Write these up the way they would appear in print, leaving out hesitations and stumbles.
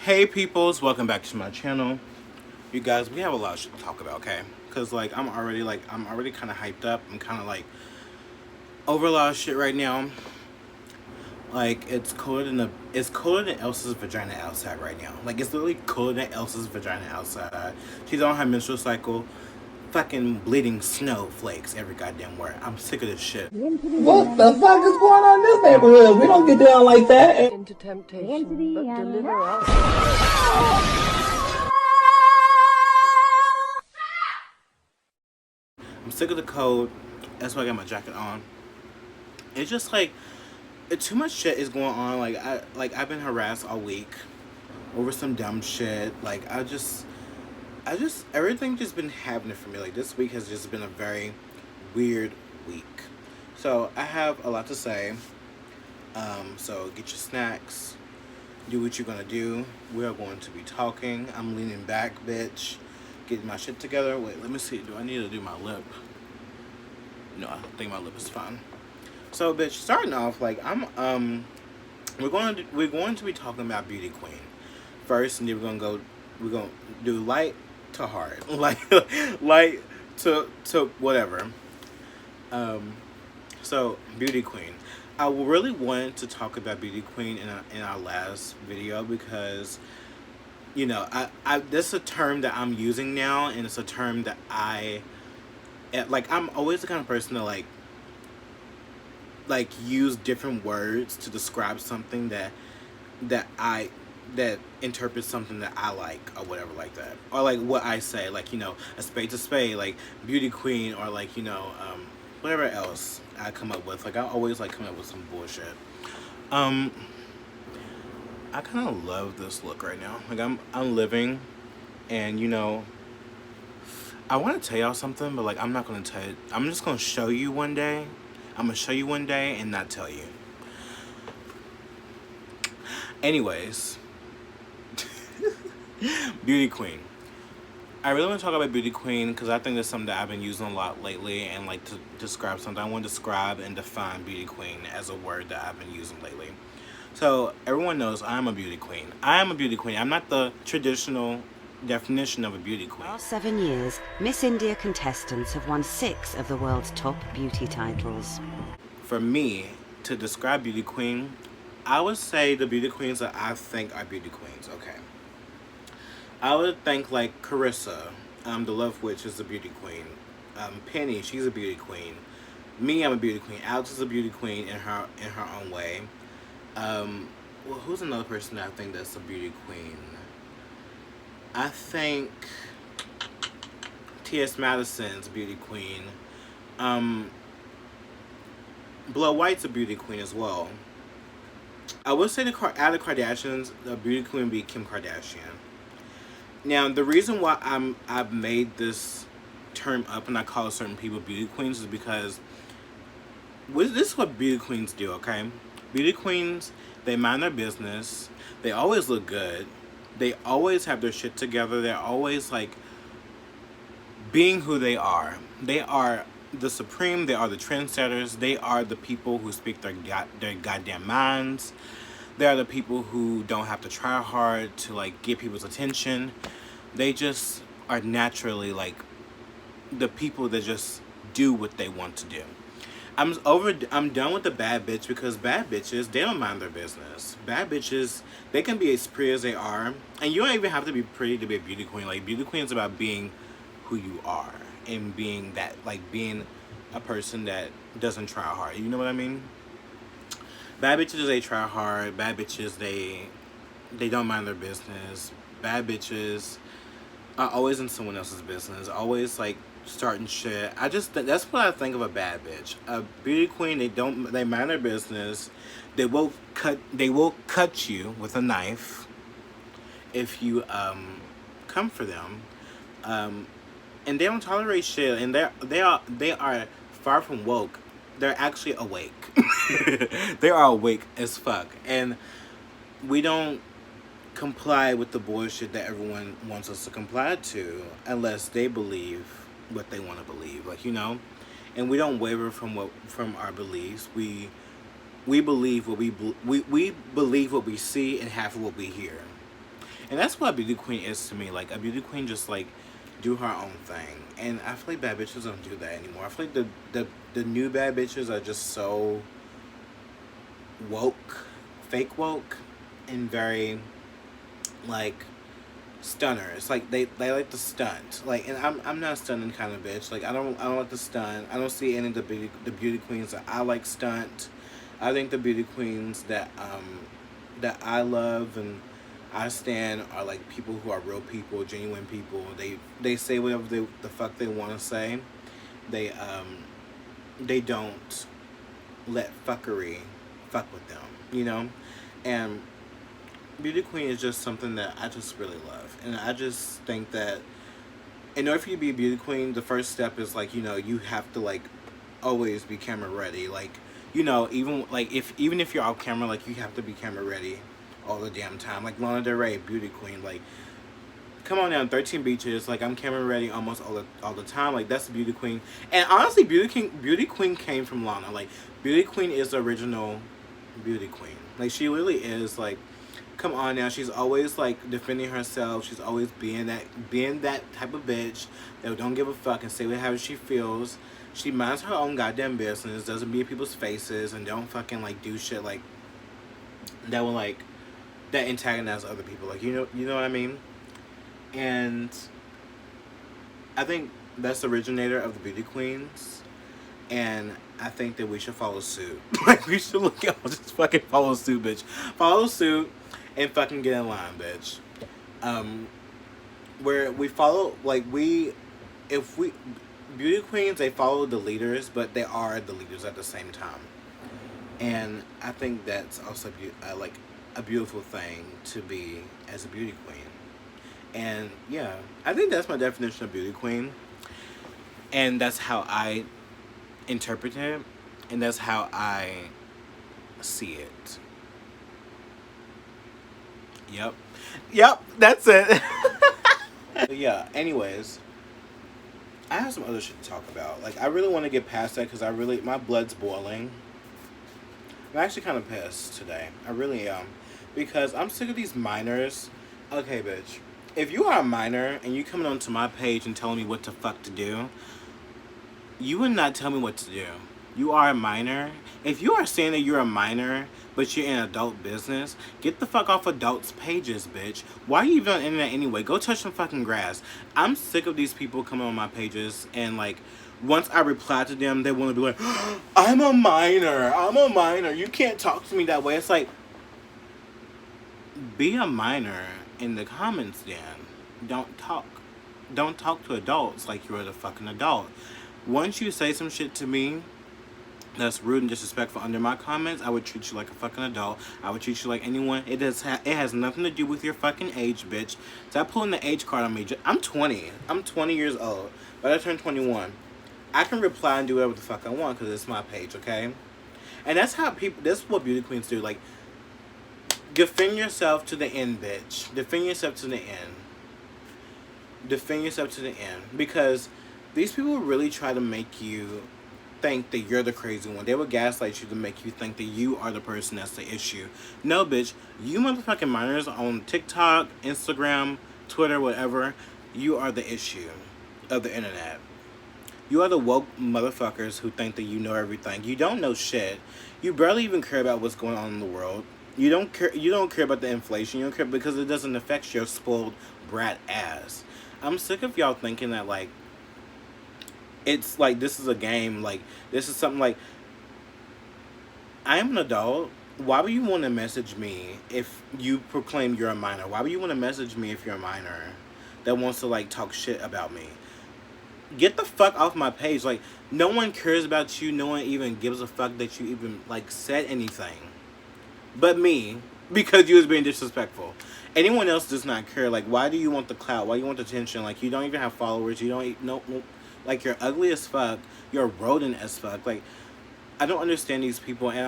Hey peoples, welcome back to my channel. You guys, we have a lot of shit to talk about, okay? Cause I'm already kind of hyped up. I'm kind of like over a lot of shit right now. Like it's colder than Elsa's vagina outside right now. Like it's literally colder than Elsa's vagina outside. She's on her menstrual cycle. Fucking bleeding snowflakes every goddamn word. I'm sick of this shit. What the fuck is going on in this neighborhood? We don't get down like that. Into temptation, but deliver us. I'm sick of the cold. That's why I got my jacket on. It's just like too much shit is going on. I've been harassed all week over some dumb shit. Everything just been happening for me. Like this week has just been a very weird week. So I have a lot to say. So get your snacks. Do what you're gonna do. We are going to be talking. I'm leaning back, bitch. Getting my shit together. Wait, let me see. Do I need to do my lip? No, I think my lip is fine. So, bitch, starting off, we're going to be talking about Beauty Queen first, and then we're gonna do light to hard, light to whatever. So Beauty Queen. I really wanted to talk about Beauty Queen in our last video because, you know, this is a term that I'm using now, and it's a term that I'm always the kind of person to use different words to describe something that interprets something that I like or whatever like that, or like what I say, like, you know, a spade to spade, like Beauty Queen, or like, you know, whatever else I come up with. Like I always like coming up with some bullshit. I kind of love this look right now. Like I'm living, and you know, I want to tell y'all something, but like I'm not gonna tell you. I'm just gonna show you one day. I'm gonna show you one day and not tell you. Anyways, Beauty Queen. I really want to talk about Beauty Queen because I think that's something that I've been using a lot lately, and like to describe something. I want to describe and define Beauty Queen as a word that I've been using lately. So everyone knows I'm a beauty queen. I am a beauty queen. I'm not the traditional definition of a beauty queen. Last 7 years, Miss India contestants have won 6 of the world's top beauty titles. For me, to describe beauty queen, I would say the beauty queens that I think are beauty queens. Okay. I would think like Carissa, the Love Witch, is a beauty queen. Penny, she's a beauty queen. Me, I'm a beauty queen. Alex is a beauty queen in her own way. Well, who's another person that I think that's a beauty queen? I think T.S. Madison's a beauty queen. Blow White's a beauty queen as well. I would say out of the Kardashians, the beauty queen would be Kim Kardashian. Now, the reason why I've made this term up and I call certain people beauty queens is because this is what beauty queens do, okay? Beauty queens, they mind their business. They always look good. They always have their shit together. They're always like being who they are. They are the supreme. They are the trendsetters. They are the people who speak their goddamn minds. They are the people who don't have to try hard to like get people's attention. They just are naturally like the people that just do what they want to do. I'm done with the bad bitch, because bad bitches, they don't mind their business. Bad bitches, they can be as pretty as they are, and you don't even have to be pretty to be a beauty queen. Like, beauty queen is about being who you are and being that, like, being a person that doesn't try hard. You know what I mean? Bad bitches, they try hard. Bad bitches, they don't mind their business. Bad bitches are always in someone else's business. Always like starting shit. That's what I think of a bad bitch. A beauty queen, they mind their business. They will cut you with a knife if you come for them. And they don't tolerate shit, and they are far from woke. They're actually awake. They are awake as fuck. And we don't comply with the bullshit that everyone wants us to comply to unless they believe what they want to believe, like, you know. And we don't waver from our beliefs. We believe what we believe what we see and half of what we hear. And that's what a beauty queen is to me. Like, a beauty queen just, like, do her own thing. And I feel like bad bitches don't do that anymore. I feel like the new bad bitches are just so woke, fake woke, and very, like, stunners. Like, they like to stunt. Like, and I'm not a stunning kind of bitch. Like, I don't like to stunt. I don't see any of the beauty queens that I like stunt. I think the beauty queens that I love and I stand are like people who are real people, genuine people. They say whatever the fuck they want to say. They don't let fuckery fuck with them, you know? And beauty queen is just something that I just really love. And I just think that in order for you to be a beauty queen, the first step is, like, you know, you have to, like, always be camera ready. Like, you know, even if you're off camera, like, you have to be camera ready all the damn time. Like Lana Del Rey, beauty queen. Like, come on down, 13 Beaches. Like, I'm camera ready almost all the time. Like, that's the beauty queen. And honestly, beauty queen came from Lana. Like, beauty queen is the original beauty queen. Like, she literally is. Like, come on now, she's always, like, defending herself. She's always being that type of bitch that don't give a fuck and say whatever she feels. She minds her own goddamn business, doesn't be in people's faces, and don't fucking, like, do shit like that will, like, that antagonize other people. Like, you know what I mean? And I think that's the originator of the beauty queens, and I think that we should follow suit. Like, we should look at just fucking follow suit, bitch. Follow suit and fucking get in line, bitch. Where we follow, like, beauty queens, they follow the leaders, but they are the leaders at the same time. And I think that's also like a beautiful thing to be as a beauty queen. And yeah, I think that's my definition of beauty queen. And that's how I interpret it. And that's how I see it. Yep, that's it. But yeah, anyways, I have some other shit to talk about. Like, I really want to get past that because my blood's boiling. I'm actually kind of pissed today. I really am. Because I'm sick of these minors. Okay, bitch. If you are a minor and you coming onto my page and telling me what the fuck to do, you would not tell me what to do. You are a minor. If you are saying that you're a minor, but you're in adult business, get the fuck off adults' pages, bitch. Why are you even on the internet anyway? Go touch some fucking grass. I'm sick of these people coming on my pages and, like, once I reply to them, they want to be like, I'm a minor. You can't talk to me that way. It's like, be a minor in the comments then. Don't talk to adults like you're the fucking adult. Once you say some shit to me that's rude and disrespectful under my comments, I would treat you like a fucking adult. I would treat you like anyone. It has nothing to do with your fucking age, bitch. Stop pulling the age card on me. I'm 20. I'm 20 years old. But I turned 21. I can reply and do whatever the fuck I want because it's my page, okay? And that's what beauty queens do. Like, defend yourself to the end, bitch. Defend yourself to the end. Defend yourself to the end. Because these people really try to make you think that you're the crazy one. They will gaslight you to make you think that you are the person that's the issue. No, bitch. You motherfucking minors on TikTok, Instagram, Twitter, whatever, you are the issue of the internet. You are the woke motherfuckers who think that you know everything. You don't know shit. You barely even care about what's going on in the world. You don't care about the inflation. You don't care because it doesn't affect your spoiled brat ass. I'm sick of y'all thinking that, like, it's like this is a game. Like, this is something like, I am an adult. Why would you want to message me if you proclaim you're a minor? Why would you want to message me if you're a minor that wants to, like, talk shit about me? Get the fuck off my page. Like, no one cares about you. No one even gives a fuck that you even, like, said anything. But me. Because you was being disrespectful. Anyone else does not care. Like, why do you want the clout? Why do you want the attention? Like, you don't even have followers. You don't no. Like, you're ugly as fuck. You're rodent as fuck. Like, I don't understand these people. And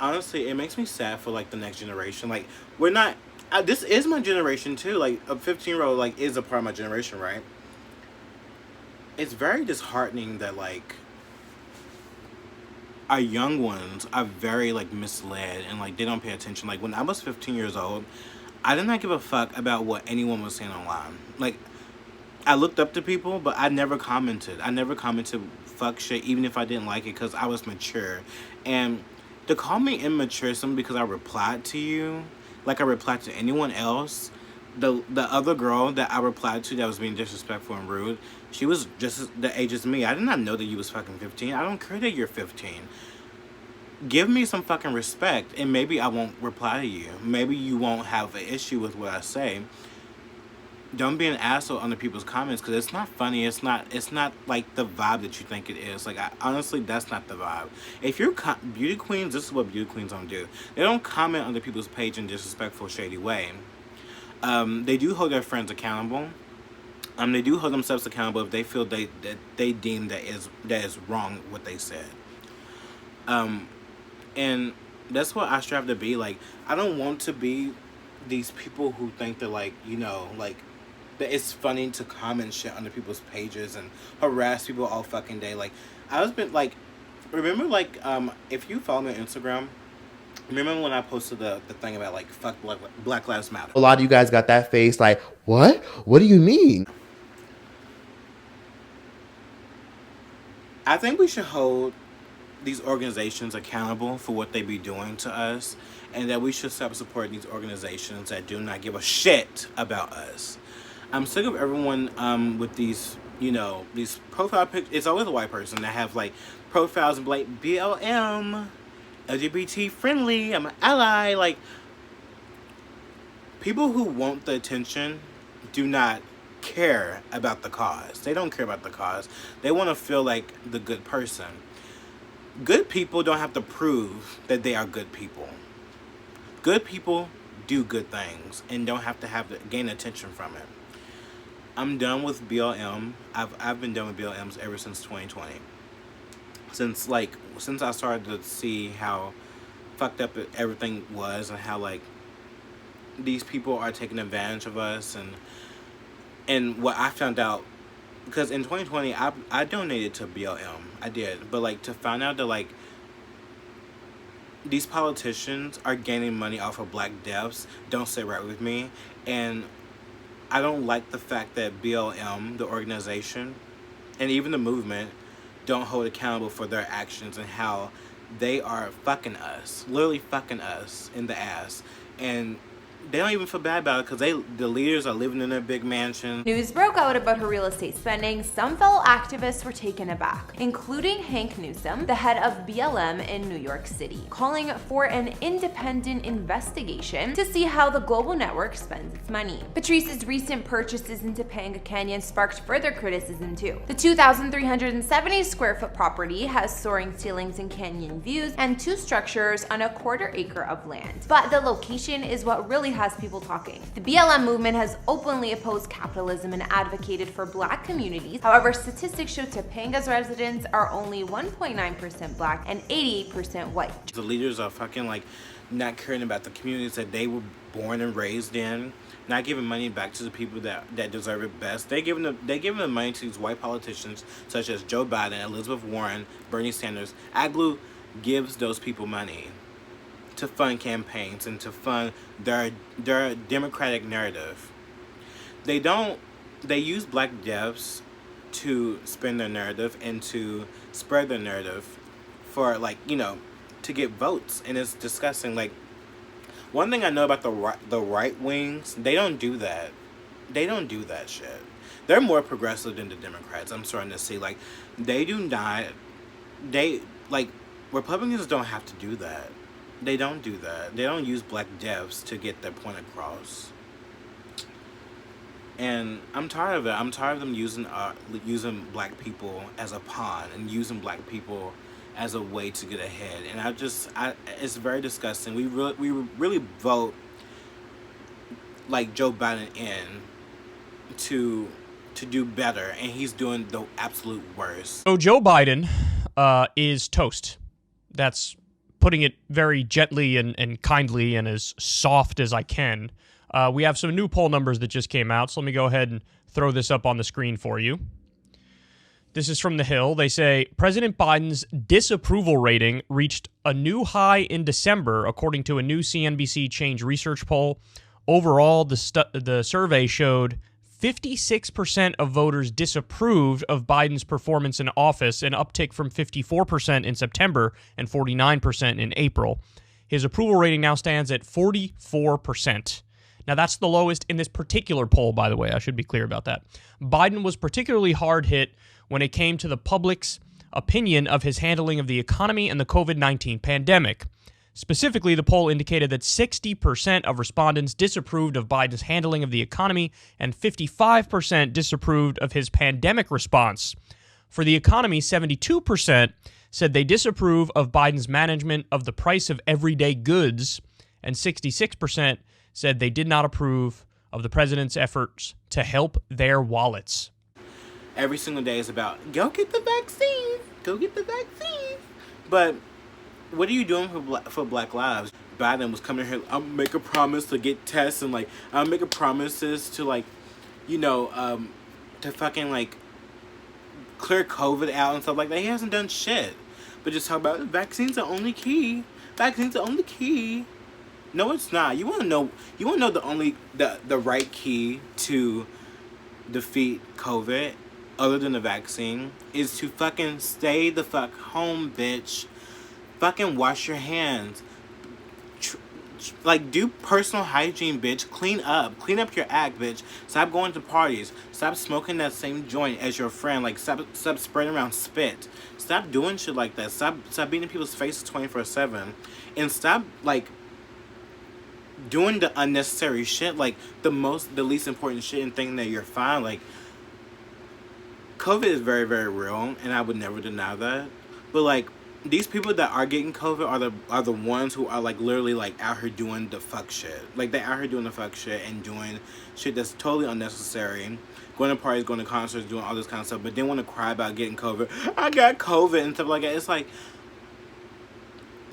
honestly, it makes me sad for, like, the next generation. Like, we're not... this is my generation, too. Like, a 15-year-old, like, is a part of my generation, right? It's very disheartening that, like, our young ones are very, like, misled and, like, they don't pay attention. Like, when I was 15 years old, I did not give a fuck about what anyone was saying online. Like, I looked up to people, but I never commented. I never commented fuck shit, even if I didn't like it, because I was mature. And to call me immature simply because I replied to you, like I replied to anyone else, the other girl that I replied to that was being disrespectful and rude, she was just the age as me. I did not know that you was fucking 15. I don't care that you're 15. Give me some fucking respect, and maybe I won't reply to you. Maybe you won't have an issue with what I say. Don't be an asshole under people's comments, because it's not funny. It's not like the vibe that you think it is. Like, honestly, that's not the vibe. If you're beauty queens, this is what beauty queens don't do. They don't comment under people's page in a disrespectful, shady way. They do hold their friends accountable. They do hold themselves accountable if they feel that they deem that is wrong what they said. And that's what I strive to be. Like, I don't want to be these people who think that, like, you know, like, that it's funny to comment shit under people's pages and harass people all fucking day. Like, I was been, like, remember, like, if you follow me on Instagram, remember when I posted the thing about, like, fuck Black Lives Matter? A lot of you guys got that face like, what? What do you mean? I think we should hold these organizations accountable for what they be doing to us, and that we should stop supporting these organizations that do not give a shit about us. I'm sick of everyone with these, you know, these profile pictures. It's always a white person that have, like, profiles and like BLM, LGBT friendly, I'm an ally. Like, people who want the attention do not care about the cause. They don't care about the cause. They want to feel like the good person. Good people don't have to prove that they are good people. Good people do good things and don't have to gain attention from it. I'm done with BLM. I've been done with BLMs ever since 2020. Since I started to see how fucked up everything was, and how, like, these people are taking advantage of us, and what I found out, because in 2020 I donated to BLM. I did. But, like, to find out that, like, these politicians are gaining money off of black deaths don't sit right with me. And I don't like the fact that BLM, the organization, and even the movement, don't hold accountable for their actions and how they are fucking us. Literally fucking us in the ass. And they don't even feel bad about it, because the leaders are living in their big mansion. News broke out about her real estate spending. Some fellow activists were taken aback, including Hank Newsom, the head of BLM in New York City, calling for an independent investigation to see how the global network spends its money. Patrice's recent purchases in Topanga Canyon sparked further criticism too. The 2,370 square foot property has soaring ceilings and canyon views and 2 structures on a 1/4 acre of land. But the location is what really has people talking. The BLM movement has openly opposed capitalism and advocated for black communities. However, statistics show Topanga's residents are only 1.9% black and 88% white. The leaders are fucking, like, not caring about the communities that they were born and raised in, not giving money back to the people that deserve it best. They giving the money to these white politicians such as Joe Biden, Elizabeth Warren, Bernie Sanders. AgLou gives those people money to fund campaigns and to fund their democratic narrative. They use black deaths to spin their narrative and to spread their narrative for, like, you know, to get votes. And it's disgusting. Like, one thing I know about the right wings, they don't do that. They don't do that shit. They're more progressive than the Democrats. I'm starting to see, like, Republicans don't have to do that. They don't do that. They don't use black deaths to get their point across. And I'm tired of it. I'm tired of them using black people as a pawn and using black people as a way to get ahead. And it's very disgusting. We really vote, like, Joe Biden in to do better, and he's doing the absolute worst. So Joe Biden is toast. That's putting it very gently and kindly and as soft as I can. We have some new poll numbers that just came out, so let me go ahead and throw this up on the screen for you. This is from The Hill. They say President Biden's disapproval rating reached a new high in December, according to a new CNBC Change Research poll. Overall, the survey showed 56% of voters disapproved of Biden's performance in office, an uptick from 54% in September and 49% in April. His approval rating now stands at 44%. Now, that's the lowest in this particular poll, by the way. I should be clear about that. Biden was particularly hard hit when it came to the public's opinion of his handling of the economy and the COVID-19 pandemic. Specifically, the poll indicated that 60% of respondents disapproved of Biden's handling of the economy and 55% disapproved of his pandemic response. For the economy, 72% said they disapprove of Biden's management of the price of everyday goods, and 66% said they did not approve of the president's efforts to help their wallets. Every single day is about, go get the vaccine, go get the vaccine. But what are you doing for Black lives? Biden was coming here, I'll make a promise to get tests, and like, I'll make a promises to like, to fucking like clear COVID out and stuff like that. He hasn't done shit. But just talk about vaccines are only key. Vaccines are only key. No, it's not. You wanna know the right key to defeat COVID, other than the vaccine, is to fucking stay the fuck home, bitch. Fucking wash your hands. Like, do personal hygiene, bitch. Clean up your act, bitch. Stop going to parties. Stop smoking that same joint as your friend. Like, stop spreading around spit. Stop doing shit like that. Stop beating in people's faces 24/7, and stop like doing the unnecessary shit. Like the least important shit, and thinking that you're fine. Like, COVID is very, very real, and I would never deny that. But like, these people that are getting COVID are the ones who are like literally like out here doing the fuck shit. Like, they're out here doing the fuck shit and doing shit that's totally unnecessary. Going to parties, going to concerts, doing all this kind of stuff, but they want to cry about getting COVID. I got COVID and stuff like that. It's like,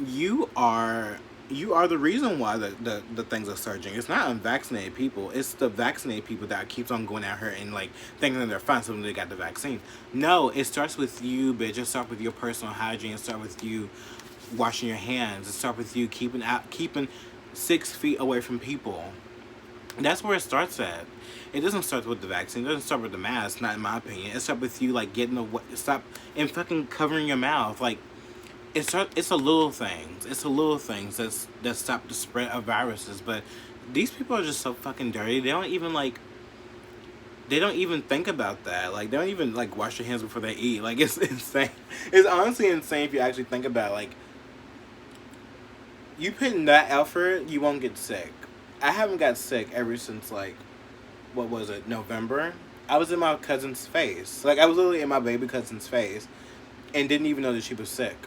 you are the reason why the things are surging. It's not unvaccinated people. It's the vaccinated people that keeps on going out here and like thinking that they're fine so they got the vaccine. No, it starts with you, bitch. It starts with your personal hygiene. It starts with you washing your hands. It starts with you keeping 6 feet away from people. That's where it starts at. It doesn't start with the vaccine. It doesn't start with the mask, not in my opinion. It starts with you like stop and fucking covering your mouth. Like, it's the little things. It's the little things that stop the spread of viruses. But these people are just so fucking dirty. They don't even think about that. Like, they don't even like wash their hands before they eat. Like, it's insane. It's honestly insane if you actually think about it. Like, you put in that effort, you won't get sick. I haven't got sick ever since like, what was it, November? I was in my cousin's face. Like, I was literally in my baby cousin's face and didn't even know that she was sick.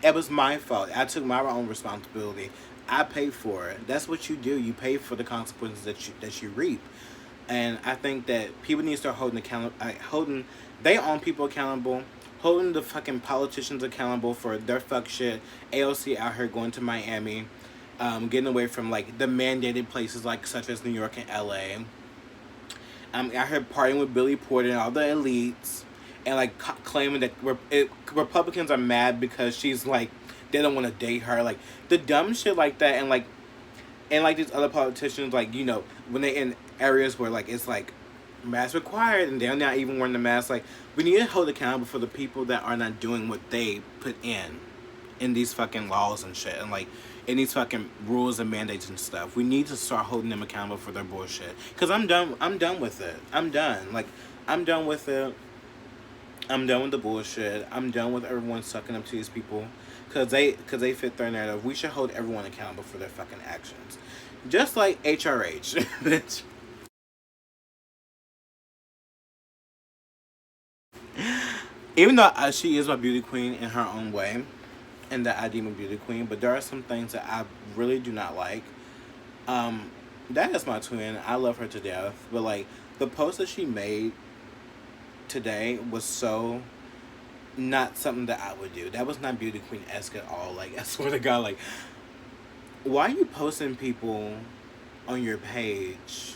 It was my fault. I took my own responsibility. I paid for it. That's what you do. You pay for the consequences that you reap. And I think that people need to start holding their own people accountable, holding the fucking politicians accountable for their fuck shit. AOC out here going to Miami, getting away from like the mandated places like such as New York and LA. Out here partying with Billy Porter and all the elites, and like claiming that Republicans are mad because she's like, they don't want to date her. Like, the dumb shit like that. And like these other politicians, like, you know, when they in areas where like it's like mask required and they're not even wearing the mask. Like, we need to hold accountable for the people that are not doing what they put in these fucking laws and shit, and like in these fucking rules and mandates and stuff. We need to start holding them accountable for their bullshit. Cause I'm done with it. I'm done. Like, I'm done with it. I'm done with the bullshit. I'm done with everyone sucking up to these people. Cause they fit their narrative. We should hold everyone accountable for their fucking actions. Just like HRH, bitch. Even though she is my beauty queen in her own way, and that I deem a beauty queen, but there are some things that I really do not like. That is my twin. I love her to death. But like, the post that she made today was so not something that I would do. That was not beauty queen-esque at all. Like, I swear to God, like, why are you posting people on your page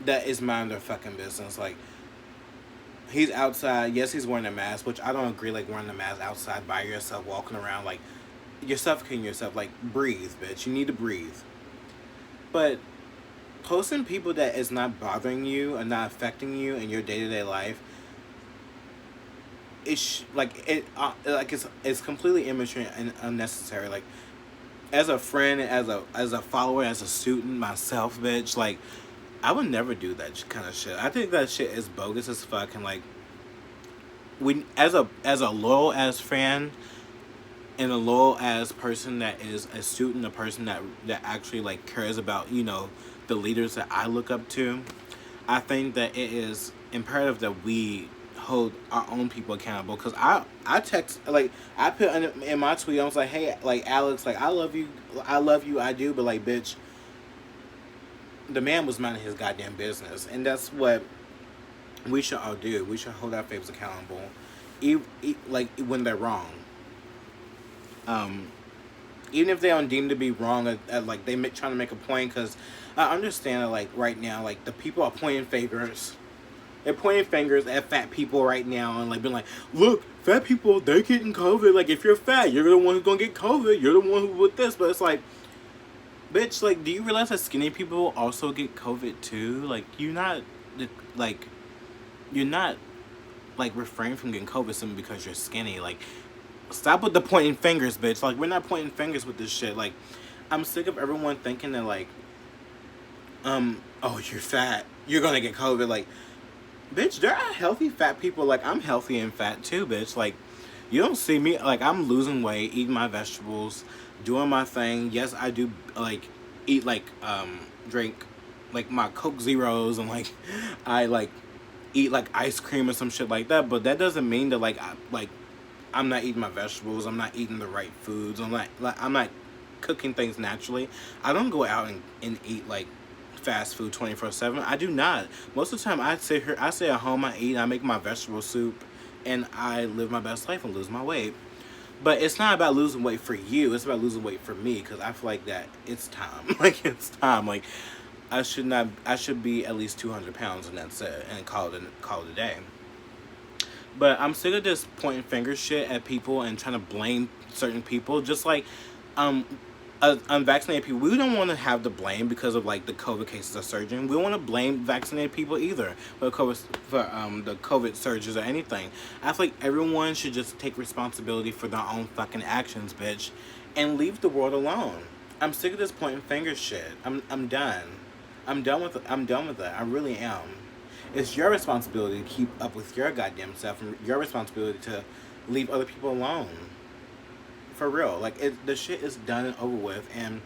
that is mind their fucking business? Like, he's outside. Yes, he's wearing a mask, which I don't agree, like, wearing a mask outside by yourself, walking around. Like, you're suffocating yourself. Like, breathe, bitch. You need to breathe. But posting people that is not bothering you and not affecting you in your day-to-day life, it's completely immature and unnecessary. Like, as a friend, as a follower, as a student myself, bitch, like, I would never do that kind of shit. I think that shit is bogus as fuck. And like, when as a loyal as fan and a loyal as person that is a student, a person that actually like cares about, you know, the leaders that I look up to, I think that it is imperative that we hold our own people accountable. Because I text, like, I put in my tweet, I was like, hey, like, Alex, like, I love you, I do, but like, bitch, the man was minding his goddamn business. And that's what we should all do. We should hold our faves accountable, like, when they're wrong. Even if they don't deem to be wrong, like, they trying to make a point. Because I understand that, like, right now, like, the people are pointing fingers. They're pointing fingers at fat people right now and, like, being like, look, fat people, they're getting COVID. Like, if you're fat, you're the one who's gonna get COVID. You're the one who with this. But it's like, bitch, like, do you realize that skinny people also get COVID too? Like, you're not, like, refrain from getting COVID simply because you're skinny. Like, stop with the pointing fingers, bitch. Like, we're not pointing fingers with this shit. Like, I'm sick of everyone thinking that, like, oh, you're fat, you're gonna get COVID. Like, bitch, there are healthy fat people. Like, I'm healthy and fat too, bitch. Like, you don't see me, like, I'm losing weight, eating my vegetables, doing my thing. Yes, I do, like, eat, like, drink, like, my Coke Zeros, and, like, I, like, eat, like, ice cream or some shit like that. But that doesn't mean that, like, I'm not eating my vegetables, I'm not eating the right foods, I'm not cooking things naturally. I don't go out and eat, like, fast food 24/7. I do not. Most of the time, I stay at home, I eat, I make my vegetable soup, and I live my best life and lose my weight. But it's not about losing weight for you. It's about losing weight for me, because I feel like that it's time. Like, it's time. Like, I should be at least 200 pounds, and that's it, and call it a day. But I'm sick of this pointing finger shit at people and trying to blame certain people. Just like, unvaccinated people, we don't want to have the blame because of, like, the COVID cases are surging. We don't want to blame vaccinated people either for the COVID surges or anything. I feel like everyone should just take responsibility for their own fucking actions, bitch, and leave the world alone. I'm sick of this pointing finger shit. I'm done. I'm done with it. I really am. It's your responsibility to keep up with your goddamn self, and your responsibility to leave other people alone. For real. Like, the shit is done and over with, and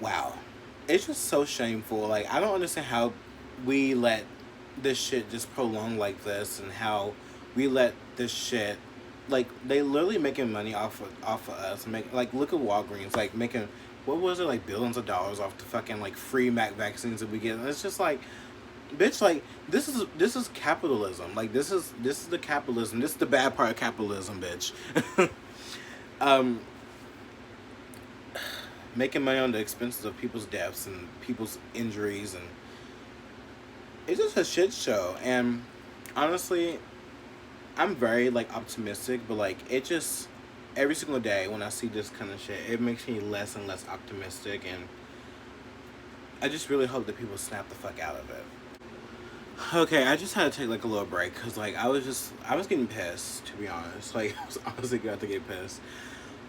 wow. It's just so shameful. Like, I don't understand how we let this shit just prolong like this, and how we let this shit, like, they literally making money off of us. Like, look at Walgreens, like, making, what was it, like, billions of dollars off the fucking, like, free Mac vaccines that we get. And it's just like, bitch, like, this is capitalism. Like, this is the capitalism. This is the bad part of capitalism, bitch. Making money on the expenses of people's deaths and people's injuries, and it's just a shit show. And honestly, I'm very, like, optimistic, but, like, it just, every single day when I see this kind of shit, it makes me less and less optimistic, and I just really hope that people snap the fuck out of it. Okay, I just had to take, like, a little break, because, like, I was getting pissed, to be honest. Like, I was honestly got to get pissed.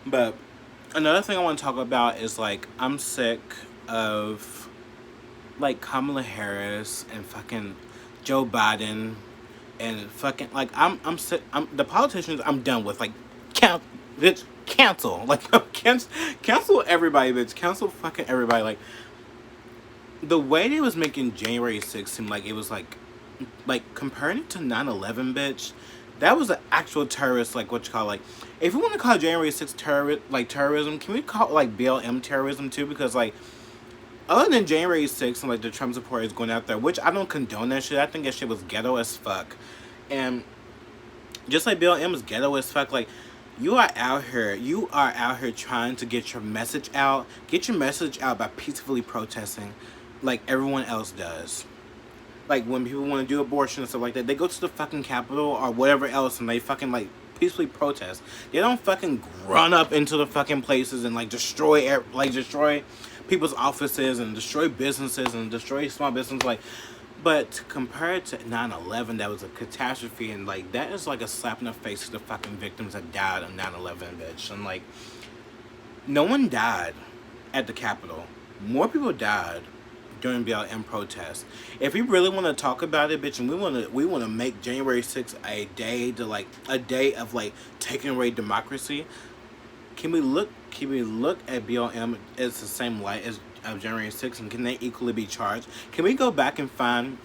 But another thing I want to talk about is, like, I'm sick of, like, Kamala Harris and fucking Joe Biden and fucking, like, I'm sick. The politicians I'm done with. Like, bitch, cancel. Like, cancel everybody, bitch. Cancel fucking everybody. Like, the way they was making January 6th seem like it was, like, comparing it to 9/11, bitch, that was an actual terrorist, like, what you call, like, if you want to call January 6th terrorism, can we call it, like, BLM terrorism, too? Because, like, other than January 6th and, like, the Trump supporters going out there, which I don't condone that shit, I think that shit was ghetto as fuck, and just like BLM was ghetto as fuck, like, you are out here trying to get your message out by peacefully protesting, like everyone else does. Like, when people want to do abortion and stuff like that, they go to the fucking Capitol or whatever else, and they fucking, like, peacefully protest. They don't fucking run up into the fucking places and, like, destroy people's offices and destroy businesses and destroy small business. Like, but compared to 9/11, that was a catastrophe, and like that is like a slap in the face to the fucking victims that died on 9/11, bitch. And like, no one died at the Capitol. More people died during BLM protests. If we really want to talk about it, bitch, and we want to make January 6th a day to like a day of like taking away democracy, can we look at BLM as the same light as January 6th, and can they equally be charged? Can we go back and find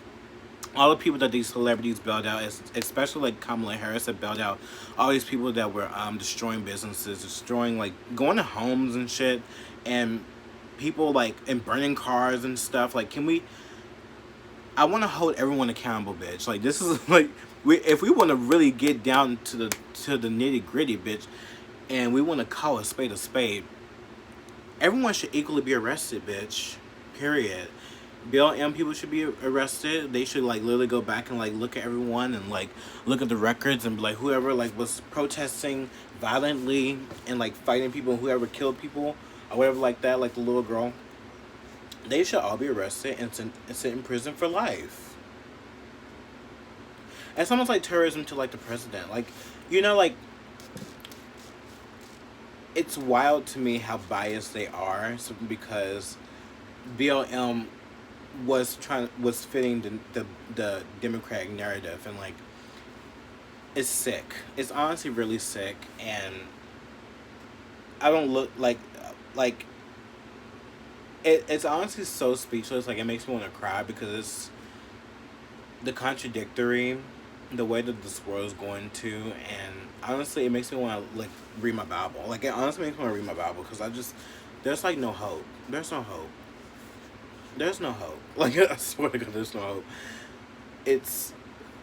all the people that these celebrities bailed out, especially like Kamala Harris that bailed out all these people that were destroying businesses, destroying, like, going to homes and shit, and people like, and burning cars and stuff. Like, can we, I want to hold everyone accountable, bitch. Like, this is like, if we want to really get down to the nitty gritty, bitch, and we want to call a spade, everyone should equally be arrested, bitch. Period. BLM people should be arrested. They should like literally go back and like look at everyone and like look at the records and be like, whoever like was protesting violently and like fighting people, whoever killed people or whatever like that, like the little girl, they should all be arrested and sit in prison for life. It's almost like terrorism to like the president. Like, you know, like, it's wild to me how biased they are, simply because BLM was fitting the Democratic narrative, and like, it's sick. It's honestly really sick, and I don't look like it's honestly so speechless. Like, it makes me want to cry, because it's the contradictory, the way that this world is going to, and honestly, it makes me want to like read my Bible. Like, it honestly makes me want to read my Bible, because there's like no hope. There's no hope. There's no hope. Like, I swear to God, there's no hope. It's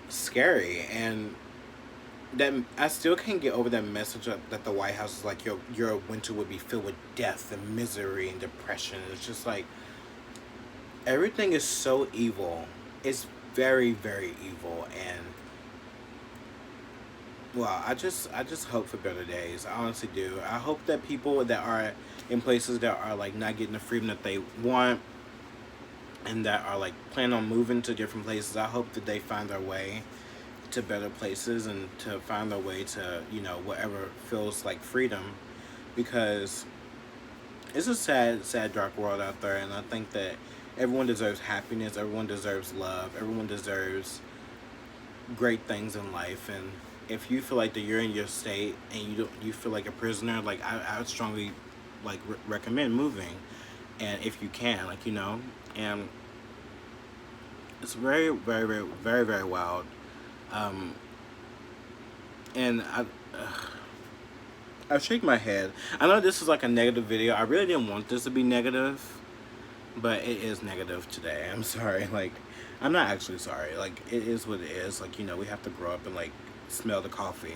scary, and that I still can't get over that message that the White House is like, your winter would be filled with death and misery and depression. It's just like, everything is so evil. It's very, very evil, and well, I just hope for better days. I honestly do. I hope that people that are in places that are like not getting the freedom that they want, and that are like planning on moving to different places, I hope that they find their way to better places and to find their way to, you know, whatever feels like freedom, because it's a sad, dark world out there, and I think that everyone deserves happiness, everyone deserves love, everyone deserves great things in life. And if you feel like that you're in your state and you feel like a prisoner, like, I would strongly like recommend moving, and if you can, like, you know. And it's very, very, very, very, very wild. And I shake my head. I know this is like a negative video. I really didn't want this to be negative, but it is negative today. I'm sorry. Like, I'm not actually sorry. Like, it is what it is. Like, you know, we have to grow up and like smell the coffee.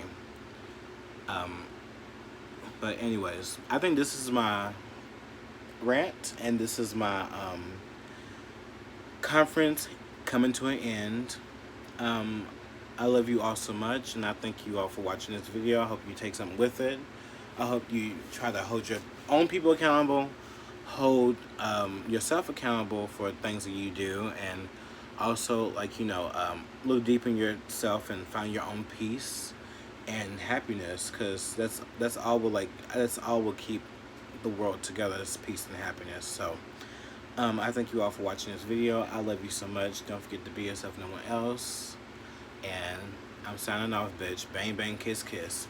But anyways, I think this is my rant, and this is my conference coming to an end. I love you all so much, and I thank you all for watching this video. I hope you take something with it. I hope you try to hold your own people accountable, hold yourself accountable for things that you do, and also, like, you know, look deep in yourself and find your own peace and happiness, because that's all will keep the world together, is peace and happiness. So I thank you all for watching this video. I love you so much. Don't forget to be yourself, no one else. And I'm signing off, bitch. Bang, bang, kiss, kiss.